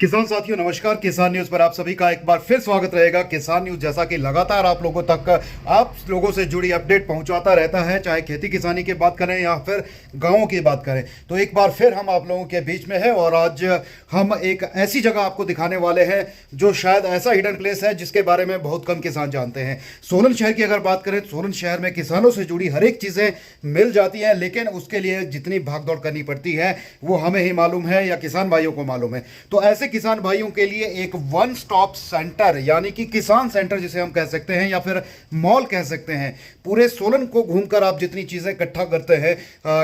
किसान साथियों नमस्कार। किसान न्यूज पर आप सभी का एक बार फिर स्वागत रहेगा। किसान न्यूज जैसा कि लगातार आप लोगों तक आप लोगों से जुड़ी अपडेट पहुंचाता रहता है, चाहे खेती किसानी की बात करें या फिर गांवों की बात करें, तो एक बार फिर हम आप लोगों के बीच में है। और आज हम एक ऐसी जगह आपको दिखाने वाले हैं जो शायद ऐसा हिडन प्लेस है जिसके बारे में बहुत कम किसान जानते हैं। सोलन शहर की अगर बात करें, सोलन शहर में किसानों से जुड़ी हर एक चीज़ें मिल जाती हैं, लेकिन उसके लिए जितनी भागदौड़ करनी पड़ती है वो हमें ही मालूम है या किसान भाइयों को मालूम है। तो ऐसे किसान भाइयों के लिए एक वन स्टॉप सेंटर यानी कि किसान सेंटर जिसे हम कह सकते हैं या फिर मॉल कह सकते हैं, पूरे सोलन को घूमकर आप जितनी चीज़ें इकट्ठा करते हैं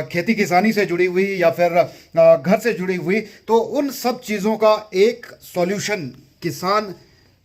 खेती किसानी से जुड़ी हुई या फिर घर से जुड़ी हुई, तो उन सब चीज़ों का एक सॉल्यूशन किसान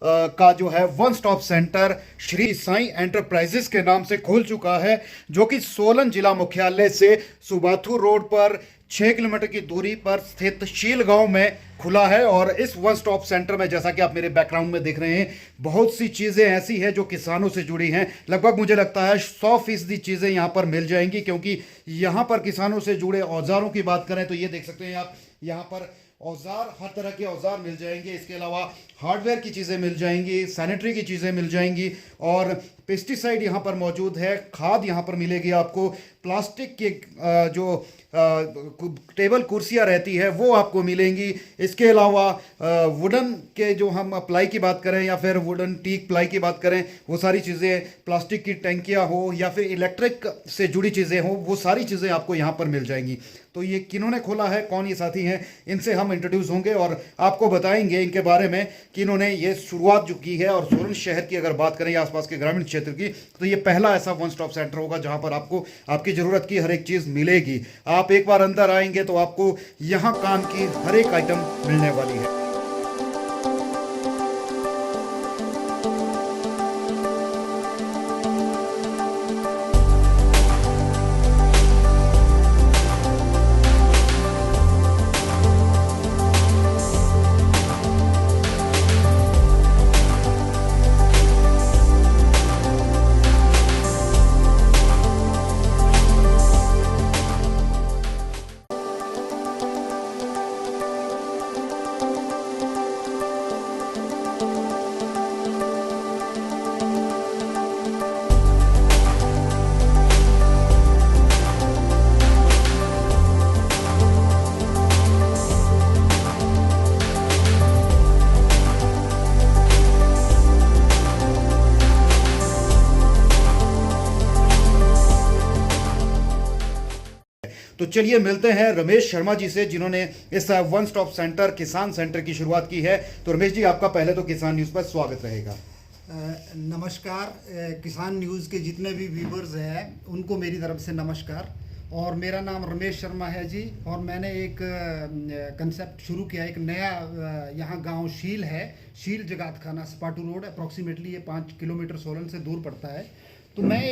का जो है one stop centre Shri Sai Enterprises के नाम से खुल चुका है, जो कि सोलन जिला मुख्यालय से सुबाथू रोड पर 6 किलोमीटर की दूरी पर स्थित शील गांव में खुला है। और इस वन स्टॉप सेंटर में जैसा कि आप मेरे बैकग्राउंड में देख रहे हैं, बहुत सी चीज़ें ऐसी हैं जो किसानों से जुड़ी हैं। लगभग मुझे लगता है 100% चीज़ें यहाँ पर मिल जाएंगी, क्योंकि यहाँ पर किसानों से जुड़े औजारों की बात करें तो ये देख सकते हैं आप, यहाँ पर औजार, हर तरह के औजार मिल जाएंगे। इसके अलावा हार्डवेयर की चीज़ें मिल जाएंगी, सैनिटरी की चीज़ें मिल जाएंगी, और पेस्टिसाइड यहाँ पर मौजूद है, खाद यहाँ पर मिलेगी आपको, प्लास्टिक के जो टेबल कुर्सियाँ रहती है वो आपको मिलेंगी। इसके अलावा वुडन के जो हम प्लाई की बात करें या फिर वुडन टीक प्लाई की बात करें, वो सारी चीज़ें, प्लास्टिक की टंकियाँ हो या फिर इलेक्ट्रिक से जुड़ी चीज़ें हो, वो सारी चीज़ें आपको यहाँ पर मिल जाएंगी। तो ये किन्होंने खोला है, कौन ये साथी हैं, इनसे हम इंट्रोड्यूस होंगे और आपको बताएंगे इनके बारे में कि इन्होंने ये शुरुआत जो की है। और सोलन शहर की अगर बात करें या आसपास के ग्रामीण क्षेत्र की, तो ये पहला ऐसा वन स्टॉप सेंटर होगा जहां पर आपको आपकी ज़रूरत की हर एक चीज़ मिलेगी। आप एक बार अंदर आएंगे तो आपको यहाँ काम की हर एक आइटम मिलने वाली है। तो चलिए मिलते हैं रमेश शर्मा जी से, जिन्होंने इस वन स्टॉप सेंटर किसान सेंटर की शुरुआत की है। तो रमेश जी, आपका पहले तो किसान न्यूज़ पर स्वागत रहेगा। नमस्कार। किसान न्यूज़ के जितने भी व्यूवर्स हैं उनको मेरी तरफ से नमस्कार। और मेरा नाम रमेश शर्मा है जी, और मैंने एक कंसेप्ट शुरू किया, एक नया यहाँ गांव शील है, शील जगात खाना, स्पाटू रोड, अप्रॉक्सीमेटली ये 5 किलोमीटर सोलन से दूर पड़ता है। तो मैं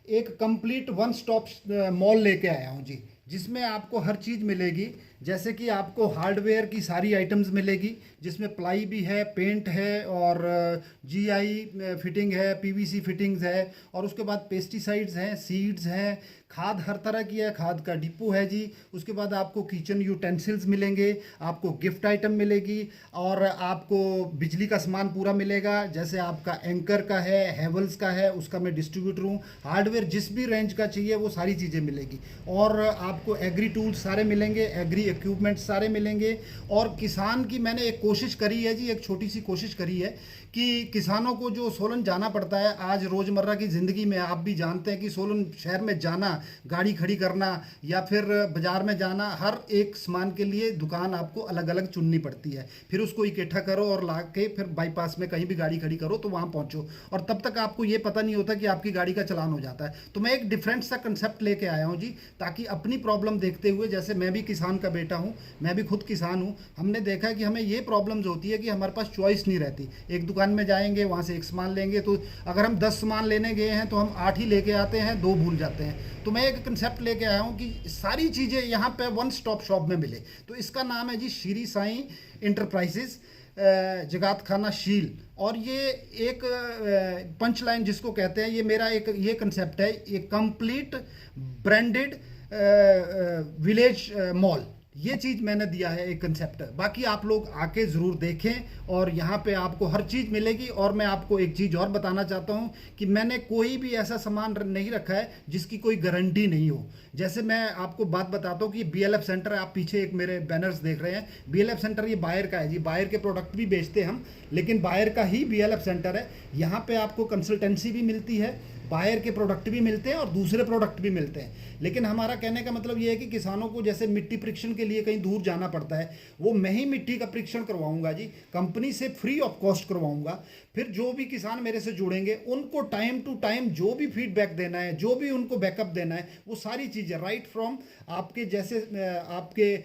एक कंप्लीट वन स्टॉप मॉल लेके आया हूँ जी, जिसमें आपको हर चीज़ मिलेगी। जैसे कि आपको हार्डवेयर की सारी आइटम्स मिलेगी, जिसमें प्लाई भी है, पेंट है, और जीआई फिटिंग है, पीवीसी फिटिंग्स है, और उसके बाद पेस्टिसाइड्स हैं, सीड्स हैं, खाद हर तरह की है, खाद का डिपो है जी। उसके बाद आपको किचन यूटेंसिल्स मिलेंगे, आपको गिफ्ट आइटम मिलेगी, और आपको बिजली का सामान पूरा मिलेगा। जैसे आपका एंकर का है, हेवल्स का है, उसका मैं डिस्ट्रीब्यूटर हूँ। हार्डवेयर जिस भी रेंज का चाहिए वो सारी चीज़ें मिलेगी, और आपको एग्री टूल्स सारे मिलेंगे, एग्री इक्विपमेंट सारे मिलेंगे। और किसान की मैंने एक कोशिश करी है जी, एक छोटी सी कोशिश करी है कि किसानों को जो सोलन जाना पड़ता है आज रोज़मर्रा की ज़िंदगी में, आप भी जानते हैं कि सोलन शहर में जाना, गाड़ी खड़ी करना या फिर बाज़ार में जाना, हर एक सामान के लिए दुकान आपको अलग अलग चुननी पड़ती है। फिर उसको इकट्ठा करो और ला के फिर बाईपास में कहीं भी गाड़ी खड़ी करो तो वहाँ पहुँचो, और तब तक आपको ये पता नहीं होता कि आपकी गाड़ी का चलान हो जाता है। तो मैं एक डिफरेंट सा कंसेप्ट लेके आया हूँ जी, ताकि अपनी प्रॉब्लम देखते हुए, जैसे मैं भी किसान का बेटा हूँ, मैं भी खुद किसान हूँ, हमने देखा कि हमें ये प्रॉब्लम्स होती है कि हमारे पास चॉइस नहीं रहती। एक दुकान में जाएंगे, वहाँ से एक सामान लेंगे, तो अगर हम 10 सामान लेने गए हैं तो हम 8 ही लेके आते हैं, 2 भूल जाते हैं। तो मैं एक कंसेप्ट लेके आया हूँ कि सारी चीज़ें यहाँ पे वन स्टॉप शॉप में मिले। तो इसका नाम है जी श्री साईं एंटरप्राइजेस जगात खाना शील। और ये एक पंच लाइन जिसको कहते हैं, ये मेरा एक ये कंसेप्ट है, ये कंप्लीट ब्रांडेड विलेज मॉल। ये चीज़ मैंने दिया है एक कंसेप्ट। बाकी आप लोग आके ज़रूर देखें और यहाँ पे आपको हर चीज़ मिलेगी। और मैं आपको एक चीज़ और बताना चाहता हूँ कि मैंने कोई भी ऐसा सामान नहीं रखा है जिसकी कोई गारंटी नहीं हो। जैसे मैं आपको बात बताता हूँ कि BLF सेंटर है, आप पीछे एक मेरे बैनर्स देख रहे हैं, BLF सेंटर ये बायर का है जी। बायर के प्रोडक्ट भी बेचते हैं हम, लेकिन बायर का ही BLF सेंटर है। यहाँ पे आपको कंसल्टेंसी भी मिलती है, बायर के प्रोडक्ट भी मिलते हैं और दूसरे प्रोडक्ट भी मिलते हैं। लेकिन हमारा कहने का मतलब ये है कि किसानों को जैसे मिट्टी परीक्षण के लिए कहीं दूर जाना पड़ता है, वो मैं ही मिट्टी का परीक्षण करवाऊंगा जी, कंपनी से फ्री ऑफ कॉस्ट करवाऊंगा। फिर जो भी किसान मेरे से जुड़ेंगे उनको टाइम टू टाइम जो भी फीडबैक देना है, जो भी उनको बैकअप देना है, वो सारी चीज़ें राइट फ्रॉम आपके जैसे आपके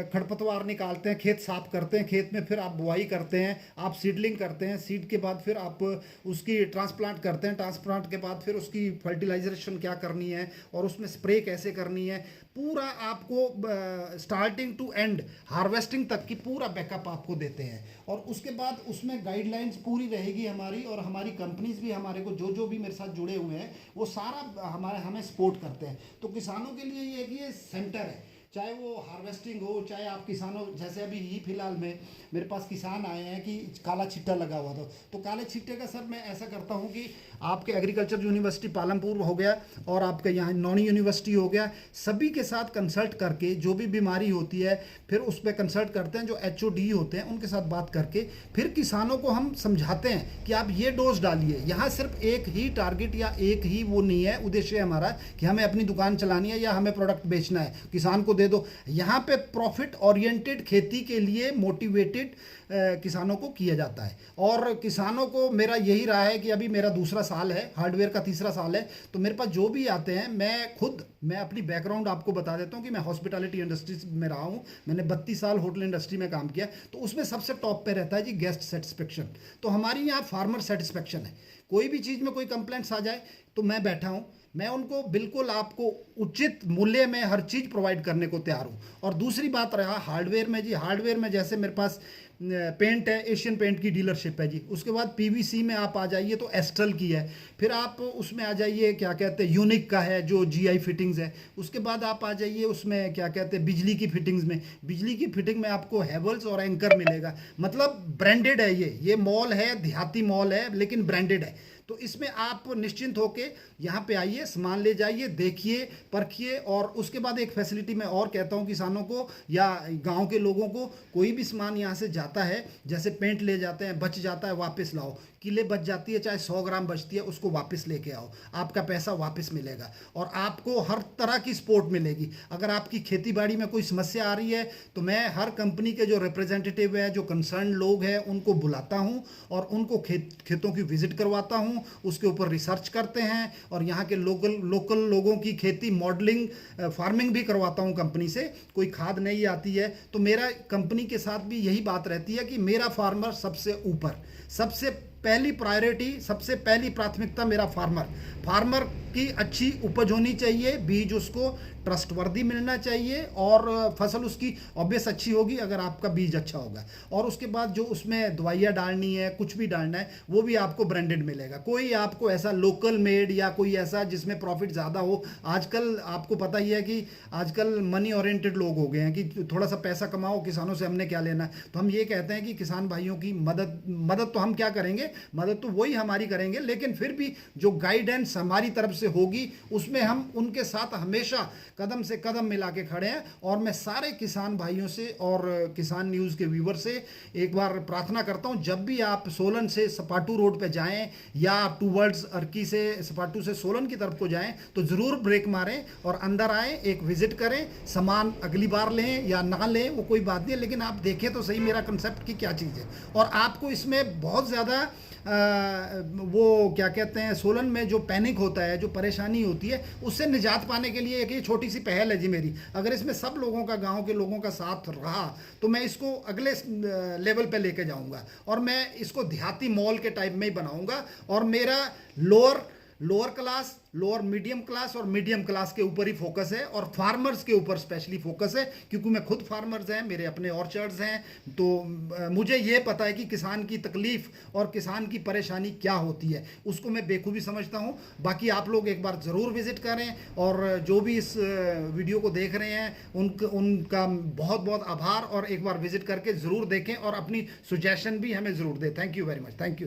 खरपतवार निकालते हैं, खेत साफ करते हैं, खेत में फिर आप बुआई करते हैं, आप सीडलिंग करते हैं, सीड के बाद फिर आप उसकी ट्रांसप्लांट करते हैं, ट्रांसप्लांट के बाद फिर उसकी फर्टिलाइजेशन क्या करनी है और उसमें स्प्रे कैसे करनी है, पूरा आपको स्टार्टिंग टू एंड हार्वेस्टिंग तक की पूरा बैकअप आपको देते हैं। और उसके बाद उसमें गाइडलाइंस पूरी रहेगी हमारी, और हमारी कंपनीज भी हमारे को जो जो भी मेरे साथ जुड़े हुए हैं वो सारा हमें सपोर्ट करते हैं। तो किसानों के लिए ये कि ये सेंटर है, चाहे वो हार्वेस्टिंग हो, चाहे आप किसानों जैसे अभी ही फिलहाल में मेरे पास किसान आए हैं कि काला छिट्टा लगा हुआ था, तो काले छिट्टे का सर मैं ऐसा करता हूँ कि आपके एग्रीकल्चर यूनिवर्सिटी पालमपुर हो गया और आपके यहाँ नौनी यूनिवर्सिटी हो गया, सभी के साथ कंसल्ट करके जो भी बीमारी होती है फिर उस पर कंसल्ट करते हैं, जो HOD होते हैं उनके साथ बात करके फिर किसानों को हम समझाते हैं कि आप ये डोज डालिए। यहाँ सिर्फ एक ही टारगेट या एक ही वो नहीं है उद्देश्य हमारा कि हमें अपनी दुकान चलानी है या हमें प्रोडक्ट बेचना है, किसान को दे दो। यहाँ पे प्रॉफिट ओरिएंटेड खेती के लिए मोटिवेटेड किसानों को किया जाता है। और किसानों को मेरा यही रहा है कि अभी मेरा दूसरा साल है, हार्डवेयर का तीसरा साल है, तो मेरे पास जो भी आते हैं मैं अपनी बैकग्राउंड आपको बता देता हूँ कि मैं हॉस्पिटैलिटी इंडस्ट्री में रहा हूँ, मैंने 32 साल होटल इंडस्ट्री में काम किया। तो उसमें सबसे टॉप पे रहता है जी गेस्ट सेटिस्फेक्शन। तो हमारी यहाँ फार्मर सेटिस्फेक्शन है। कोई भी चीज़ में कोई कंप्लेंट्स आ जाए तो मैं बैठा हूँ, मैं उनको बिल्कुल आपको उचित मूल्य में हर चीज़ प्रोवाइड करने को तैयार हूँ। और दूसरी बात रहा हार्डवेयर में जी, हार्डवेयर में जैसे मेरे पास पेंट है, एशियन पेंट की डीलरशिप है जी। उसके बाद PVC में आप आ जाइए तो एस्ट्रल की है, फिर आप उसमें आ जाइए क्या कहते हैं यूनिक का है जो GI फिटिंग्स है। उसके बाद आप आ जाइए उसमें क्या कहते हैं बिजली की फिटिंग्स में, बिजली की फिटिंग में आपको हैवल्स और एंकर मिलेगा। मतलब ब्रांडेड है ये मॉल है, देहाती मॉल है लेकिन ब्रांडेड है। तो इसमें आप निश्चिंत होके यहाँ पे आइए, सामान ले जाइए, देखिए, परखिए। और उसके बाद एक फैसिलिटी मैं और कहता हूँ किसानों को या गांव के लोगों को, कोई भी सामान यहाँ से जाता है, जैसे पेंट ले जाते हैं, बच जाता है वापस लाओ, किले बच जाती है, चाहे 100 ग्राम बचती है, उसको वापस लेके आओ, आपका पैसा वापस मिलेगा और आपको हर तरह की सपोर्ट मिलेगी। अगर आपकी खेती बाड़ी में कोई समस्या आ रही है तो मैं हर कंपनी के जो रिप्रेजेंटेटिव है, जो कंसर्न लोग हैं, उनको बुलाता हूँ और उनको खेतों की विजिट करवाता हूँ, उसके ऊपर रिसर्च करते हैं और यहाँ के लोकल लोगों की खेती मॉडलिंग फार्मिंग भी करवाता हूँ कंपनी से। कोई खाद नहीं आती है तो मेरा कंपनी के साथ भी यही बात रहती है कि मेरा फार्मर सबसे ऊपर, सबसे पहली प्रायोरिटी, सबसे पहली प्राथमिकता मेरा फार्मर की अच्छी उपज होनी चाहिए, बीज उसको ट्रस्टवर्दी मिलना चाहिए और फसल उसकी ऑब्वियस अच्छी होगी अगर आपका बीज अच्छा होगा। और उसके बाद जो उसमें दवाइयाँ डालनी है, कुछ भी डालना है, वो भी आपको ब्रांडेड मिलेगा। कोई आपको ऐसा लोकल मेड या कोई ऐसा जिसमें प्रॉफिट ज़्यादा हो, आजकल आपको पता ही है कि आजकल मनी ओरिएंटेड लोग हो गए हैं कि थोड़ा सा पैसा कमाओ, किसानों से हमने क्या लेना है। तो हम ये कहते हैं कि किसान भाइयों की मदद तो हम क्या करेंगे, मदद तो वही हमारी करेंगे, लेकिन फिर भी जो गाइडेंस हमारी तरफ से होगी उसमें हम उनके साथ हमेशा कदम से कदम मिला के खड़े हैं। और मैं सारे किसान भाइयों से और किसान न्यूज़ के व्यूवर से एक बार प्रार्थना करता हूं, जब भी आप सोलन से सपाटू रोड पे जाएं या टूवर्ड्स अर्की से सपाटू से सोलन की तरफ को जाएं तो ज़रूर ब्रेक मारें और अंदर आएँ, एक विज़िट करें। सामान अगली बार लें या ना लें वो कोई बात नहीं है, लेकिन आप देखें तो सही मेरा कंसेप्ट की क्या चीज़ है। और आपको इसमें बहुत ज़्यादा वो क्या कहते हैं, सोलन में जो पैनिक होता है, जो परेशानी होती है, उससे निजात पाने के लिए एक ये छोटी सी पहल है जी मेरी। अगर इसमें सब लोगों का, गांव के लोगों का साथ रहा तो मैं इसको अगले लेवल पे लेके जाऊंगा और मैं इसको देहाती मॉल के टाइप में ही बनाऊंगा। और मेरा lower class, lower medium class और मीडियम क्लास के ऊपर ही फोकस है, और फार्मर्स के ऊपर स्पेशली फोकस है, क्योंकि मैं खुद फार्मर्स हैं, मेरे अपने ऑर्चर्ड्स हैं, तो मुझे ये पता है कि किसान की तकलीफ और किसान की परेशानी क्या होती है, उसको मैं बेखूबी समझता हूँ। बाकी आप लोग एक बार ज़रूर विजिट करें, और जो भी इस वीडियो को देख रहे हैं उनका बहुत बहुत आभार, और एक बार विजिट करके ज़रूर देखें और अपनी सुजेशन भी हमें ज़रूर दें। Thank you very much. Thank you.